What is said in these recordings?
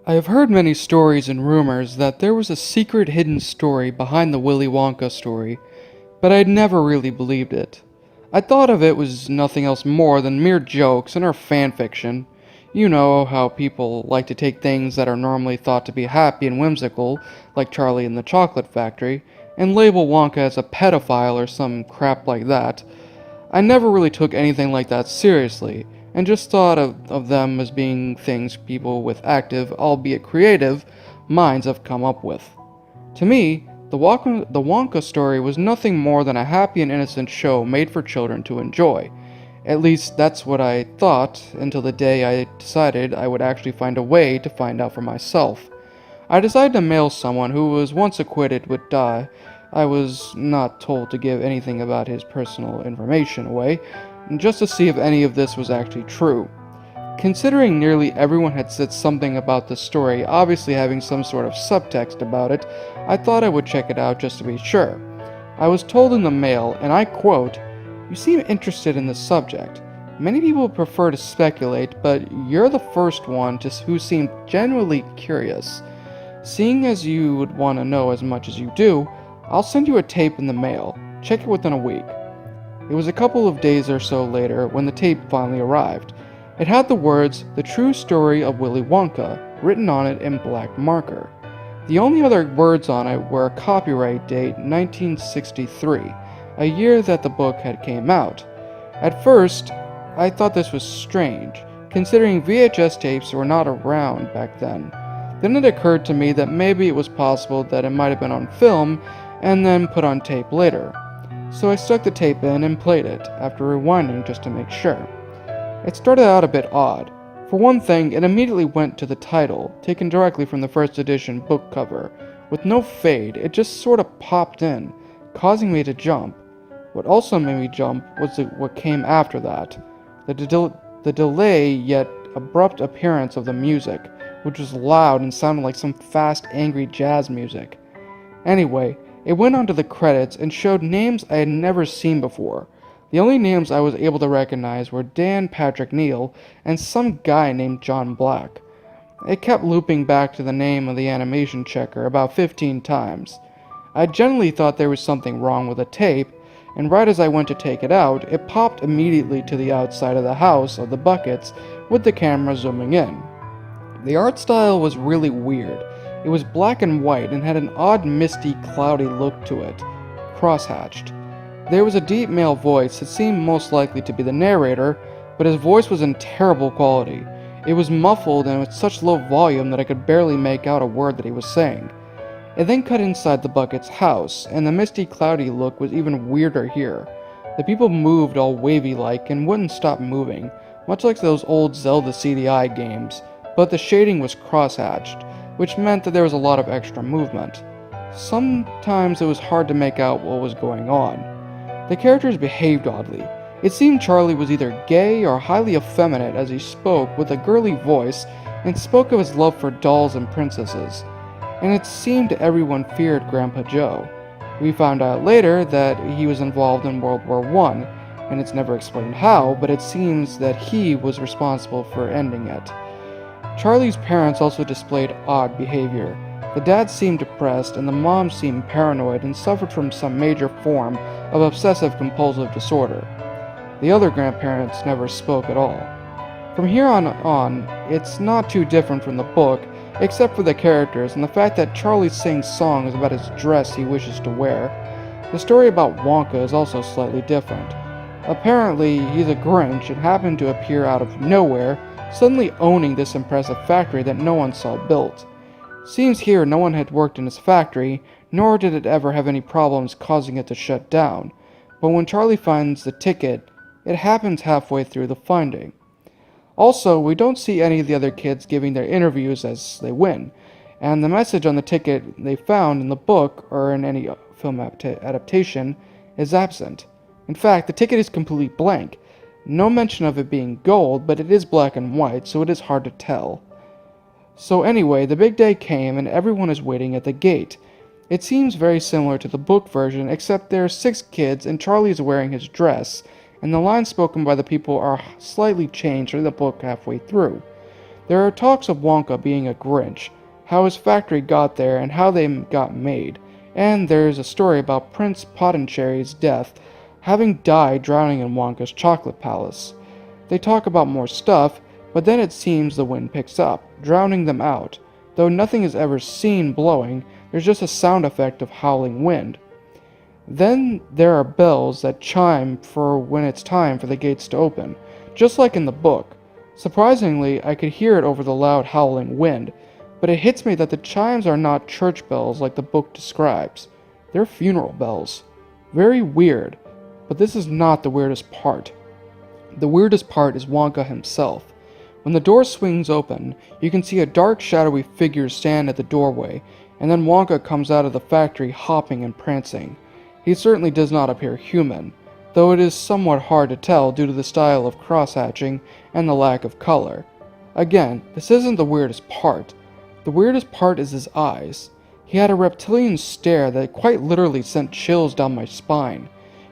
I have heard many stories and rumors that there was a secret hidden story behind the Willy Wonka story, but I had never really believed it. I thought of it was nothing else more than mere jokes and our fan fiction. You know how people like to take things that are normally thought to be happy and whimsical, like Charlie and the Chocolate Factory, and label Wonka as a pedophile or some crap like that. I never really took anything like that seriously, and just thought of them as being things people with active, albeit creative, minds have come up with. To me, the Wonka story was nothing more than a happy and innocent show made for children to enjoy. At least that's what I thought until the day I decided I would actually find a way to find out for myself. I decided to mail someone who was once acquitted would die. I was not told to give anything about his personal information away, just to see if any of this was actually true. Considering nearly everyone had said something about the story, obviously having some sort of subtext about it, I thought I would check it out just to be sure. I was told in the mail, and I quote, "You seem interested in the subject. Many people prefer to speculate, but you're the first one who seemed genuinely curious. Seeing as you would want to know as much as you do, I'll send you a tape in the mail. Check it within a week." It was a couple of days or so later when the tape finally arrived. It had the words, "The True Story of Willy Wonka," written on it in black marker. The only other words on it were a copyright date 1963, a year that the book had came out. At first, I thought this was strange, considering VHS tapes were not around back then. Then it occurred to me that maybe it was possible that it might have been on film and then put on tape later. So I stuck the tape in and played it, after rewinding just to make sure. It started out a bit odd. For one thing, it immediately went to the title, taken directly from the first edition book cover. With no fade, it just sort of popped in, causing me to jump. What also made me jump was what came after that. The delay yet abrupt appearance of the music, which was loud and sounded like some fast, angry jazz music. Anyway, it went on to the credits and showed names I had never seen before. The only names I was able to recognize were Dan Patrick Neal and some guy named John Black. It kept looping back to the name of the animation checker about 15 times. I generally thought there was something wrong with the tape, and right as I went to take it out, it popped immediately to the outside of the house of the buckets with the camera zooming in. The art style was really weird. It was black and white and had an odd misty, cloudy look to it, cross-hatched. There was a deep male voice that seemed most likely to be the narrator, but his voice was in terrible quality. It was muffled and with such low volume that I could barely make out a word that he was saying. It then cut inside the bucket's house, and the misty, cloudy look was even weirder here. The people moved all wavy-like and wouldn't stop moving, much like those old Zelda CDI games, but the shading was cross-hatched, which meant that there was a lot of extra movement. Sometimes it was hard to make out what was going on. The characters behaved oddly. It seemed Charlie was either gay or highly effeminate as he spoke with a girly voice and spoke of his love for dolls and princesses. And it seemed everyone feared Grandpa Joe. We found out later that he was involved in World War I, and it's never explained how, but it seems that he was responsible for ending it. Charlie's parents also displayed odd behavior. The dad seemed depressed, and the mom seemed paranoid and suffered from some major form of obsessive-compulsive disorder. The other grandparents never spoke at all. From here on, it's not too different from the book, except for the characters and the fact that Charlie sings songs about his dress he wishes to wear. The story about Wonka is also slightly different. Apparently, he's a Grinch and happened to appear out of nowhere, suddenly owning this impressive factory that no one saw built. Seems here no one had worked in his factory, nor did it ever have any problems causing it to shut down. But when Charlie finds the ticket, it happens halfway through the finding. Also, we don't see any of the other kids giving their interviews as they win, and the message on the ticket they found in the book or in any film adaptation is absent. In fact, the ticket is completely blank. No mention of it being gold, but it is black and white, so it is hard to tell. So anyway, the big day came and everyone is waiting at the gate. It seems very similar to the book version, except there are 6 kids and Charlie is wearing his dress, and the lines spoken by the people are slightly changed from the book halfway through. There are talks of Wonka being a Grinch, how his factory got there and how they got made, and there's a story about Prince Pottencherry's death, having died drowning in Wonka's chocolate palace. They talk about more stuff, but then it seems the wind picks up, drowning them out. Though nothing is ever seen blowing, there's just a sound effect of howling wind. Then there are bells that chime for when it's time for the gates to open, just like in the book. Surprisingly, I could hear it over the loud howling wind, but it hits me that the chimes are not church bells like the book describes. They're funeral bells. Very weird, but this is not the weirdest part. The weirdest part is Wonka himself. When the door swings open, you can see a dark, shadowy figure stand at the doorway, and then Wonka comes out of the factory hopping and prancing. He certainly does not appear human, though it is somewhat hard to tell due to the style of cross-hatching and the lack of color. Again, this isn't the weirdest part. The weirdest part is his eyes. He had a reptilian stare that quite literally sent chills down my spine.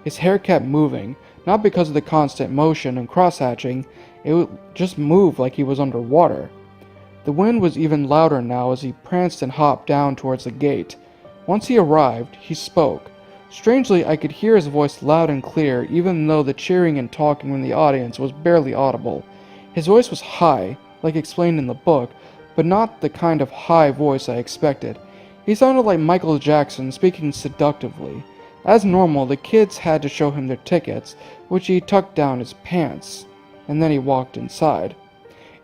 His hair kept moving, not because of the constant motion and cross-hatching, it would just move like he was underwater. The wind was even louder now as he pranced and hopped down towards the gate. Once he arrived, he spoke. Strangely, I could hear his voice loud and clear, even though the cheering and talking from the audience was barely audible. His voice was high, like explained in the book, but not the kind of high voice I expected. He sounded like Michael Jackson speaking seductively. As normal, the kids had to show him their tickets, which he tucked down his pants, and then he walked inside.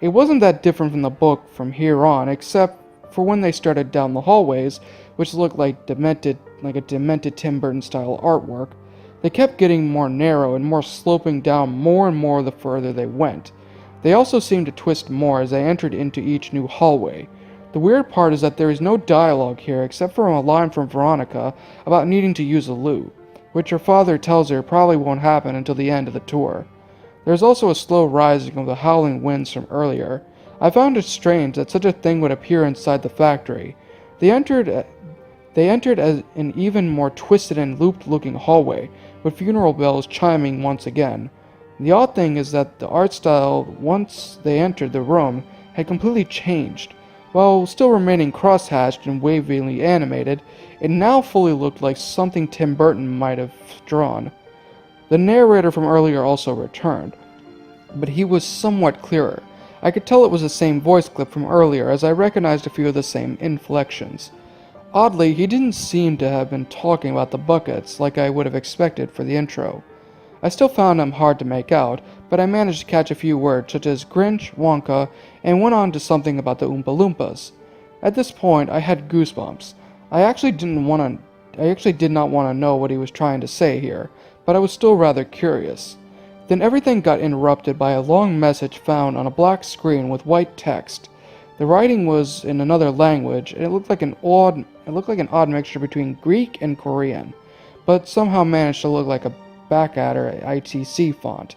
It wasn't that different from the book from here on, except for when they started down the hallways, which looked like a demented Tim Burton style artwork. They kept getting more narrow and more sloping down more and more the further they went. They also seemed to twist more as they entered into each new hallway. The weird part is that there is no dialogue here except for a line from Veronica about needing to use a loo, which her father tells her probably won't happen until the end of the tour. There is also a slow rising of the howling winds from earlier. I found it strange that such a thing would appear inside the factory. They entered as an even more twisted and looped-looking hallway, with funeral bells chiming once again. The odd thing is that the art style, once they entered the room, had completely changed. While still remaining cross-hatched and wavily animated, it now fully looked like something Tim Burton might have drawn. The narrator from earlier also returned, but he was somewhat clearer. I could tell it was the same voice clip from earlier, as I recognized a few of the same inflections. Oddly, he didn't seem to have been talking about the buckets like I would have expected for the intro. I still found him hard to make out, but I managed to catch a few words such as Grinch, Wonka, and went on to something about the Oompa Loompas. At this point, I had goosebumps. I actually did not want to know what he was trying to say here, but I was still rather curious. Then everything got interrupted by a long message found on a black screen with white text. The writing was in another language, and it looked like an odd mixture between Greek and Korean, but somehow managed to look like a Blackadder ITC font.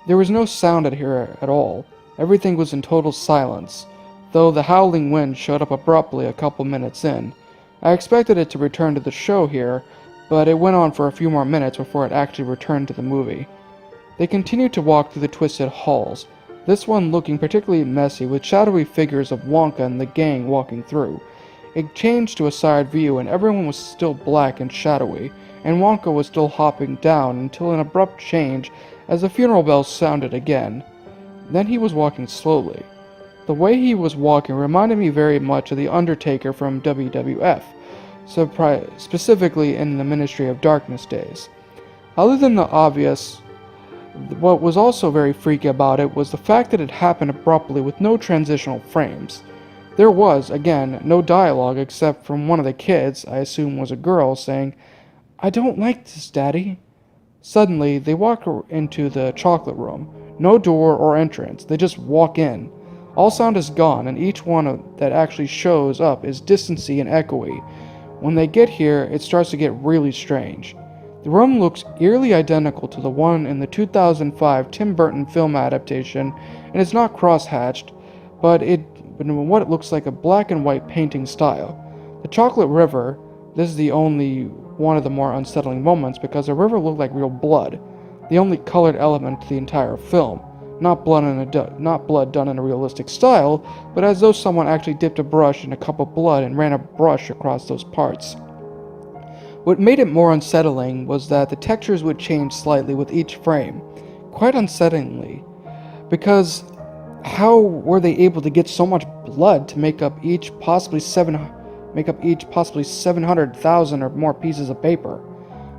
There was no sound here at all. Everything was in total silence, though the howling wind showed up abruptly a couple minutes in. I expected it to return to the show here, but it went on for a few more minutes before it actually returned to the movie. They continued to walk through the twisted halls, this one looking particularly messy with shadowy figures of Wonka and the gang walking through. It changed to a side view and everyone was still black and shadowy, and Wonka was still hopping down until an abrupt change as the funeral bells sounded again. Then he was walking slowly. The way he was walking reminded me very much of The Undertaker from WWF, specifically in the Ministry of Darkness days. Other than the obvious, what was also very freaky about it was the fact that it happened abruptly with no transitional frames. There was, again, no dialogue except from one of the kids, I assume was a girl, saying, "I don't like this, Daddy." Suddenly, they walk into the chocolate room. No door or entrance, they just walk in. All sound is gone, and each one that actually shows up is distancy and echoey. When they get here, it starts to get really strange. The room looks eerily identical to the one in the 2005 Tim Burton film adaptation, and it's not cross-hatched, but in what it looks like a black and white painting style. The chocolate river, this is the only one of the more unsettling moments because the river looked like real blood, the only colored element to the entire film. Not blood done in a realistic style, but as though someone actually dipped a brush in a cup of blood and ran a brush across those parts. What made it more unsettling was that the textures would change slightly with each frame, quite unsettlingly, because how were they able to get so much blood to make up each possibly 700,000 or more pieces of paper?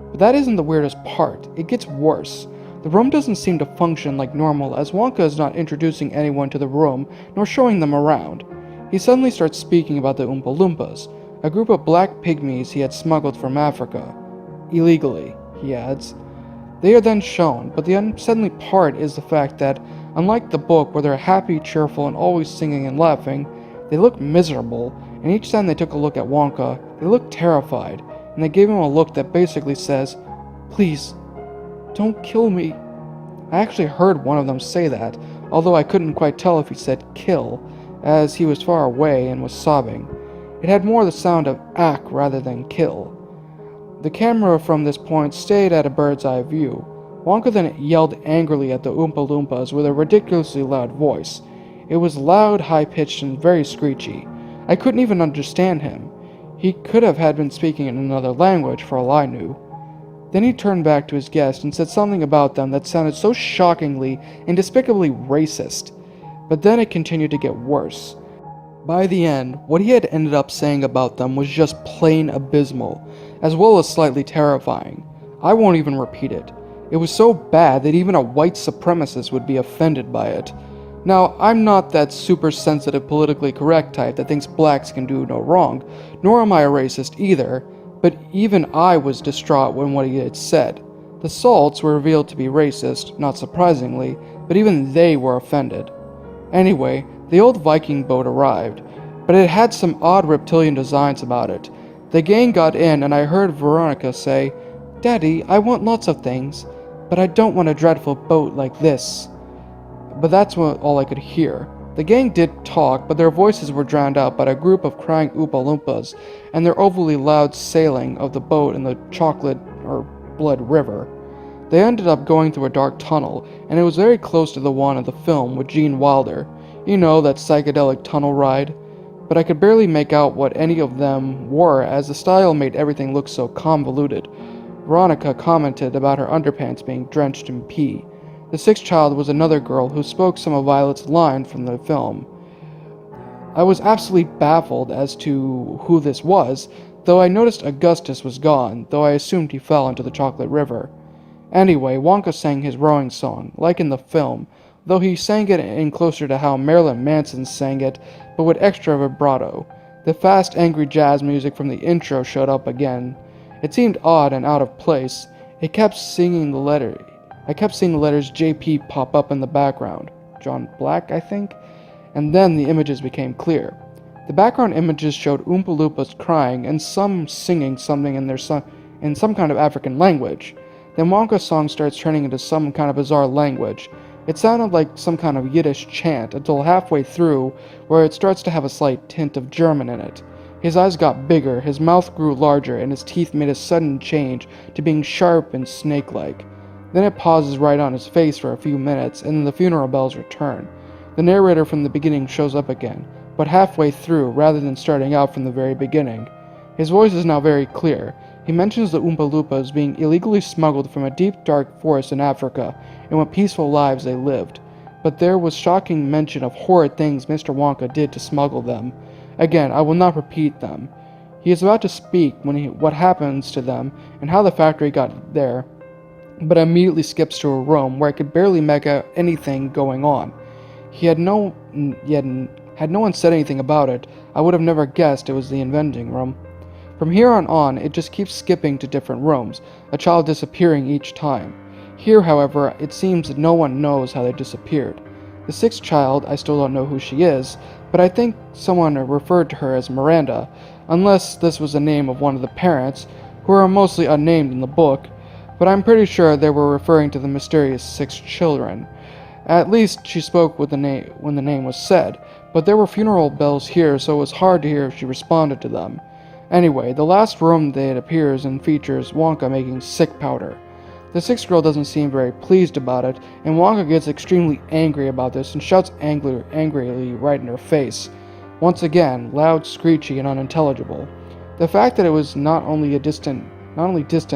But that isn't the weirdest part. It gets worse. The room doesn't seem to function like normal, as Wonka is not introducing anyone to the room nor showing them around. He suddenly starts speaking about the Oompa Loompas, a group of black pygmies he had smuggled from Africa. Illegally, he adds. They are then shown, but the unsettling part is the fact that, unlike the book where they're happy, cheerful, and always singing and laughing, they look miserable, and each time they took a look at Wonka, they looked terrified, and they gave him a look that basically says, "Please, don't kill me." I actually heard one of them say that, although I couldn't quite tell if he said kill, as he was far away and was sobbing. It had more the sound of ack rather than kill. The camera from this point stayed at a bird's eye view. Wonka then yelled angrily at the Oompa Loompas with a ridiculously loud voice. It was loud, high-pitched, and very screechy. I couldn't even understand him. He could have been speaking in another language, for all I knew. Then he turned back to his guest and said something about them that sounded so shockingly and despicably racist. But then it continued to get worse. By the end, what he had ended up saying about them was just plain abysmal, as well as slightly terrifying. I won't even repeat it. It was so bad that even a white supremacist would be offended by it. Now, I'm not that super sensitive, politically correct type that thinks blacks can do no wrong, nor am I a racist either, but even I was distraught when what he had said. The Salts were revealed to be racist, not surprisingly, but even they were offended. Anyway, the old Viking boat arrived, but it had some odd reptilian designs about it. The gang got in and I heard Veronica say, "Daddy, I want lots of things, but I don't want a dreadful boat like this." But that's all I could hear. The gang did talk, but their voices were drowned out by a group of crying Oompa Loompas and their overly loud sailing of the boat in the chocolate or blood river. They ended up going through a dark tunnel, and it was very close to the one of the film with Gene Wilder. You know, that psychedelic tunnel ride. But I could barely make out what any of them were, as the style made everything look so convoluted. Veronica commented about her underpants being drenched in pee. The sixth child was another girl who spoke some of Violet's line from the film. I was absolutely baffled as to who this was, though I noticed Augustus was gone, though I assumed he fell into the chocolate river. Anyway, Wonka sang his rowing song, like in the film, though he sang it in closer to how Marilyn Manson sang it, but with extra vibrato. The fast, angry jazz music from the intro showed up again. It seemed odd and out of place. I kept seeing the letters JP pop up in the background. John Black, I think? And then the images became clear. The background images showed Oompa Loompas crying and some singing something in some kind of African language. Then Wonka's song starts turning into some kind of bizarre language. It sounded like some kind of Yiddish chant until halfway through, where it starts to have a slight tint of German in it. His eyes got bigger, his mouth grew larger, and his teeth made a sudden change to being sharp and snake-like. Then it pauses right on his face for a few minutes, and then the funeral bells return. The narrator from the beginning shows up again, but halfway through rather than starting out from the very beginning. His voice is now very clear. He mentions the Oompa Loompas being illegally smuggled from a deep, dark forest in Africa, and what peaceful lives they lived. But there was shocking mention of horrid things Mr. Wonka did to smuggle them. Again, I will not repeat them. He is about to speak what happens to them and how the factory got there, but immediately skips to a room where I could barely make out anything going on. Had no one said anything about it, I would have never guessed it was the inventing room. From here on, it just keeps skipping to different rooms, a child disappearing each time. Here, however, it seems that no one knows how they disappeared. The sixth child, I still don't know who she is, but I think someone referred to her as Miranda, unless this was the name of one of the parents, who are mostly unnamed in the book, but I'm pretty sure they were referring to the mysterious six children. At least she spoke when the name was said, but there were funeral bells here, so it was hard to hear if she responded to them. Anyway, the last room that appears and features Wonka making sick powder. The sixth girl doesn't seem very pleased about it, and Wonka gets extremely angry about this and shouts angrily right in her face. Once again, loud, screechy, and unintelligible. The fact that it was not only distant,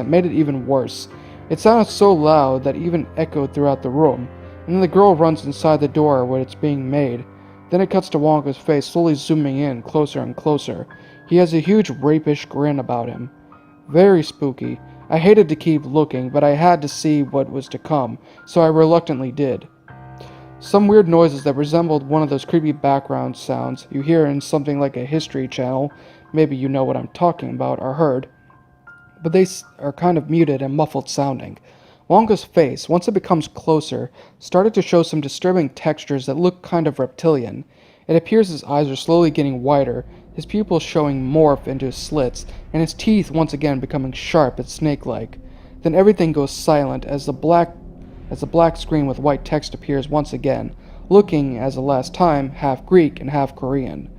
made it even worse. It sounded so loud that it even echoed throughout the room, and then the girl runs inside the door where it's being made. Then it cuts to Wonka's face, slowly zooming in, closer and closer. He has a huge rapish grin about him. Very spooky. I hated to keep looking, but I had to see what was to come, so I reluctantly did. Some weird noises that resembled one of those creepy background sounds you hear in something like a History Channel, maybe you know what I'm talking about, are heard, but they are kind of muted and muffled sounding. Wonka's face, once it becomes closer, started to show some disturbing textures that look kind of reptilian. It appears his eyes are slowly getting wider, his pupils showing morph into slits, and his teeth once again becoming sharp and snake-like. Then everything goes silent as the black screen with white text appears once again, looking, as the last time, half Greek and half Korean.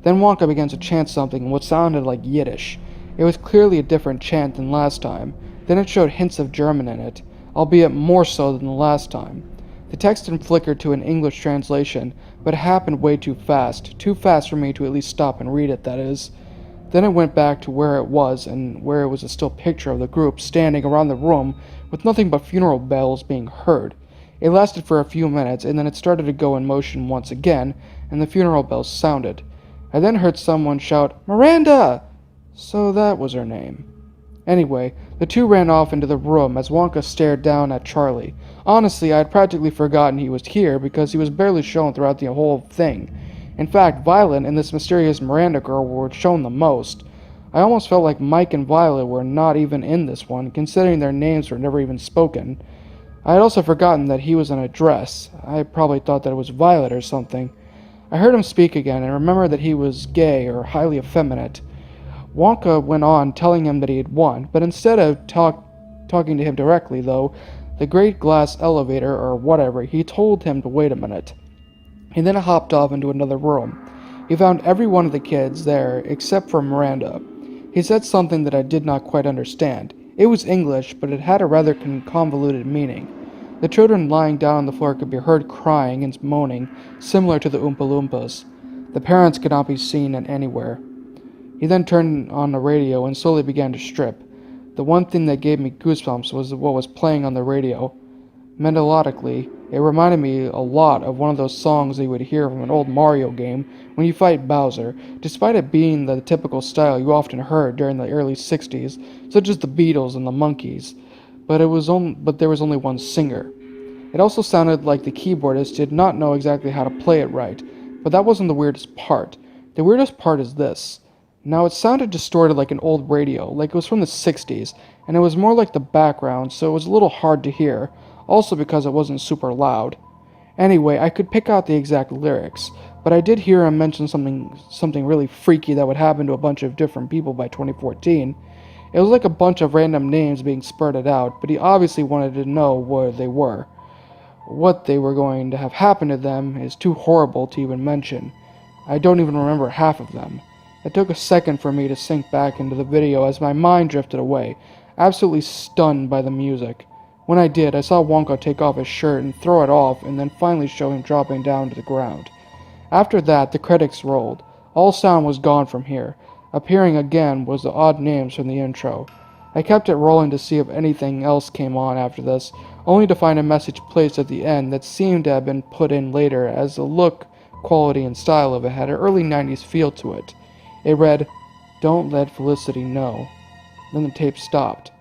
Then Wonka began to chant something in what sounded like Yiddish. It was clearly a different chant than last time. Then it showed hints of German in it, albeit more so than the last time. The text then flickered to an English translation, but it happened way too fast for me to at least stop and read it, that is. Then it went back to where it was, and where it was a still picture of the group standing around the room with nothing but funeral bells being heard. It lasted for a few minutes, and then it started to go in motion once again, and the funeral bells sounded. I then heard someone shout, "Miranda!" So that was her name. Anyway, the two ran off into the room as Wonka stared down at Charlie. Honestly, I had practically forgotten he was here because he was barely shown throughout the whole thing. In fact, Violet and this mysterious Miranda girl were shown the most. I almost felt like Mike and Violet were not even in this one, considering their names were never even spoken. I had also forgotten that he was in a dress. I probably thought that it was Violet or something. I heard him speak again and remembered that he was gay or highly effeminate. Wonka went on telling him that he had won, but instead of talking to him directly, though, the great glass elevator or whatever, he told him to wait a minute. He then hopped off into another room. He found every one of the kids there except for Miranda. He said something that I did not quite understand. It was English, but it had a rather convoluted meaning. The children lying down on the floor could be heard crying and moaning, similar to the Oompa Loompas. The parents could not be seen anywhere. He then turned on the radio and slowly began to strip. The one thing that gave me goosebumps was what was playing on the radio. Melodically, it reminded me a lot of one of those songs that you would hear from an old Mario game when you fight Bowser, despite it being the typical style you often heard during the early 60s, such as the Beatles and the Monkees. But there was only one singer. It also sounded like the keyboardist did not know exactly how to play it right, but that wasn't the weirdest part. The weirdest part is this. Now, it sounded distorted like an old radio, like it was from the 60s, and it was more like the background, so it was a little hard to hear, also because it wasn't super loud. Anyway, I could pick out the exact lyrics, but I did hear him mention something really freaky that would happen to a bunch of different people by 2014. It was like a bunch of random names being spurted out, but he obviously wanted to know where they were. What they were going to have happen to them is too horrible to even mention. I don't even remember half of them. It took a second for me to sink back into the video as my mind drifted away, absolutely stunned by the music. When I did, I saw Wonka take off his shirt and throw it off, and then finally show him dropping down to the ground. After that, the credits rolled. All sound was gone from here. Appearing again was the odd names from the intro. I kept it rolling to see if anything else came on after this, only to find a message placed at the end that seemed to have been put in later, as the look, quality, and style of it had an early 90s feel to it. It read, "Don't let Felicity know." Then the tape stopped.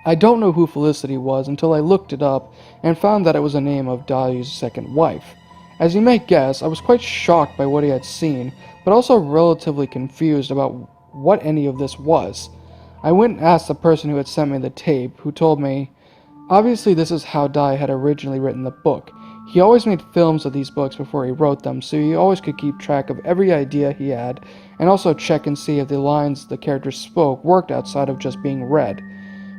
I don't know who Felicity was until I looked it up and found that it was the name of Dolly's second wife. As you may guess, I was quite shocked by what I had seen, but also relatively confused about what any of this was. I went and asked the person who had sent me the tape, who told me, obviously this is how Dolly had originally written the book. He always made films of these books before he wrote them, so he always could keep track of every idea he had, and also check and see if the lines the characters spoke worked outside of just being read.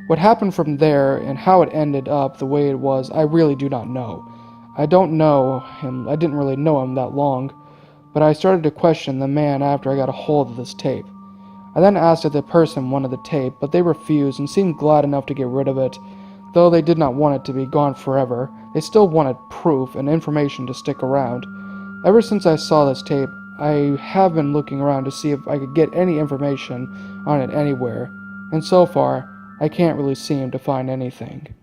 What happened from there, and how it ended up the way it was, I really do not know. I didn't really know him that long, but I started to question the man after I got a hold of this tape. I then asked if the person wanted the tape, but they refused and seemed glad enough to get rid of it. Though they did not want it to be gone forever, they still wanted proof and information to stick around. Ever since I saw this tape, I have been looking around to see if I could get any information on it anywhere, and so far, I can't really seem to find anything.